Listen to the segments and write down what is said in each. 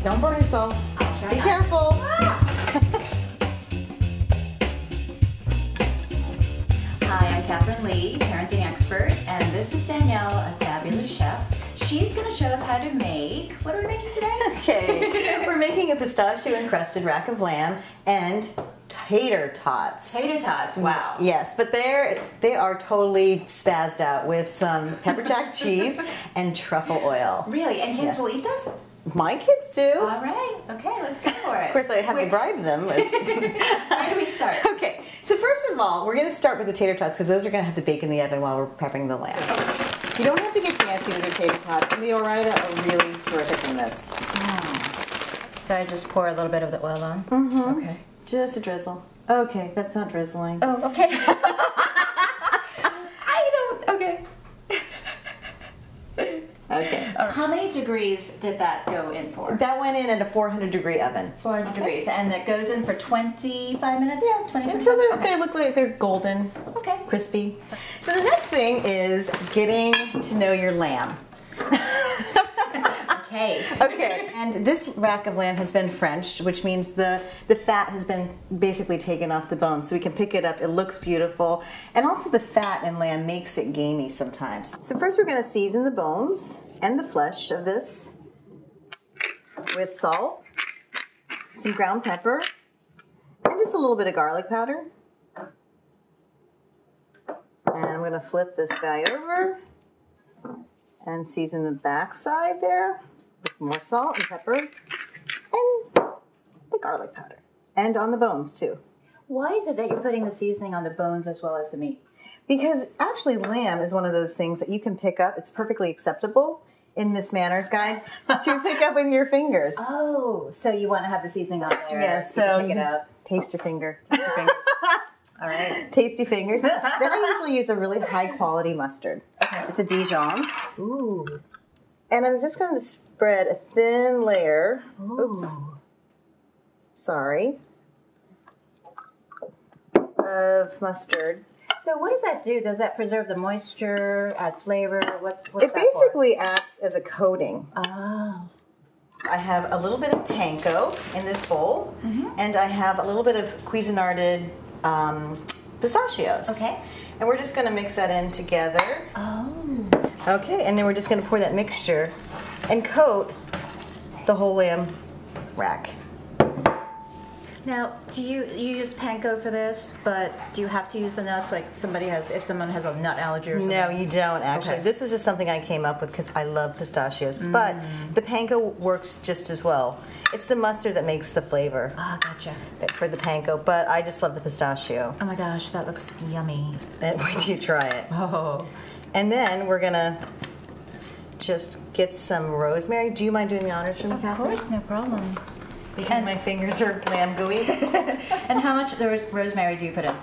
Don't burn yourself. I'll try Be not. careful. Hi, I'm Catherine Lee, parenting expert, and this is Danielle, a fabulous chef. She's going to show us how to make, what are we making today? Okay, we're making a pistachio encrusted rack of lamb and tater tots. Tater tots, wow. Yes, but they are totally spazzed out with some pepper jack cheese and truffle oil. Really? And kids will eat this? My kids do. All right, okay, let's go for it. Of course, I have to bribe them. Where do we start? Okay, so first of all, we're going to start with the tater tots because those are going to have to bake in the oven while we're prepping the lamb. You don't have to get fancy with your tater tots, and the Ore-Ida are really terrific in this. So I just pour a little bit of the oil on? Mm-hmm. Okay. Just a drizzle. Okay, that's not drizzling. Oh, okay. Okay. Okay. How many degrees did that go in for? That went in at a 400-degree oven. 400 degrees, and that goes in for 25 minutes? Yeah, 20 until they look like they're golden, Okay. crispy. So the next thing is getting to know your lamb. Okay. Okay, and this rack of lamb has been Frenched, which means the fat has been basically taken off the bone, so we can pick it up. It looks beautiful, and also the fat in lamb makes it gamey sometimes. So first we're going to season the bones and the flesh of this with salt, some ground pepper, and just a little bit of garlic powder. And I'm going to flip this guy over and season the back side there with more salt and pepper and the garlic powder. And on the bones too. Why is it that you're putting the seasoning on the bones as well as the meat? Because actually lamb is one of those things that you can pick up. It's perfectly acceptable in Miss Manners Guide to pick up with your fingers. Oh, so you want to have the seasoning on there. Yeah, so you can pick it up. Taste your finger. Taste your fingers. All right. Tasty fingers. Then I usually use a really high quality mustard. Okay. It's a Dijon. Ooh. And I'm just going to spread a thin layer. Ooh. Oops. Sorry. Of mustard. So what does that do? Does that preserve the moisture, add flavor? What's It that basically acts as a coating. for? Oh. I have a little bit of panko in this bowl, and I have a little bit of Cuisinarted pistachios. Okay. And we're just going to mix that in together. Oh. Okay, and then we're just going to pour that mixture and coat the whole lamb rack. Now, do you use panko for this? But do you have to use the nuts? Like if someone has a nut allergy or something? No, you don't actually. Okay. This was just something I came up with because I love pistachios. But the panko works just as well. It's the mustard that makes the flavor Ah, gotcha. for the panko, but I just love the pistachio. Oh my gosh, that looks yummy. And wait till you try it. Oh. And then we're gonna just get some rosemary. Do you mind doing the honors for me, Of Catherine? course, no problem. Because my fingers are lamb gooey. And how much rosemary do you put in?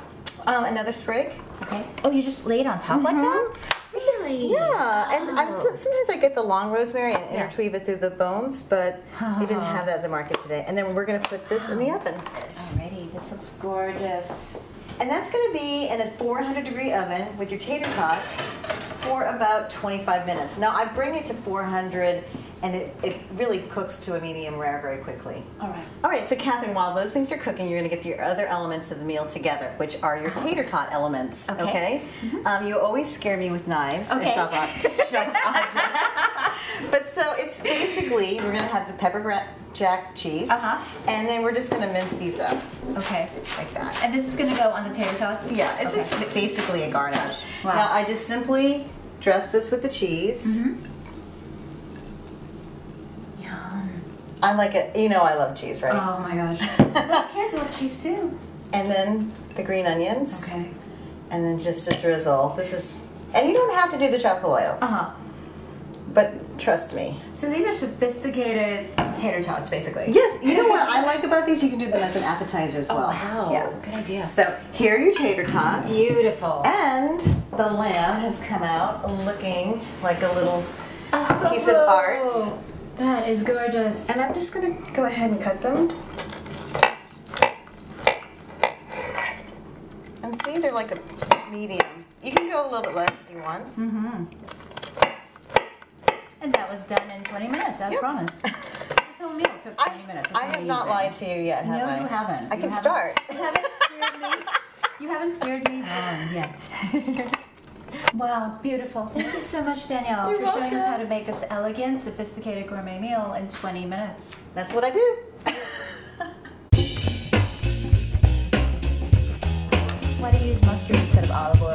Another sprig. Okay. Oh, you just lay it on top like that? Really? Yeah, and sometimes I get the long rosemary and Yeah. interweave it through the bones, but they didn't have that at the market today. And then we're going to put this in the oven. Alrighty, this looks gorgeous. And that's going to be in a 400-degree oven with your tater tots for about 25 minutes. Now, I bring it to 400, and it really cooks to a medium rare very quickly. All right. All right, so Catherine, while those things are cooking, you're going to get your other elements of the meal together, which are your tater tot elements, okay? You always scare me with knives and sharp objects. But so it's basically, we're going to have the pepper jack cheese, and then we're just going to mince these up. Okay. Like that. And this is going to go on the tater tots? Yeah, it's just basically a garnish. Wow. Now I just simply dress this with the cheese. Yum. I like it, you know I love cheese, right? Oh my gosh. Those kids love cheese too. And then the green onions. Okay. And then just a drizzle. And you don't have to do the truffle oil, but trust me. So these are sophisticated tater tots, basically. Yes, you know what I like about these? You can do them as an appetizer as well. Oh, wow. Yeah. Good idea. So here are your tater tots. Beautiful. And the lamb has come out looking like a little piece of art. That is gorgeous. And I'm just going to go ahead and cut them. And see, they're like a medium. You can go a little bit less if you want. And that was done in 20 minutes, as promised. This whole meal took 20 minutes. It's I have not lied to you yet, have I? No, you haven't. I can start. You haven't steered me. You haven't steered me wrong yet. Wow, beautiful. Thank you so much, Danielle, for showing us how to make this elegant, sophisticated gourmet meal in 20 minutes. That's what I do. Why do you use mustard instead of olive oil?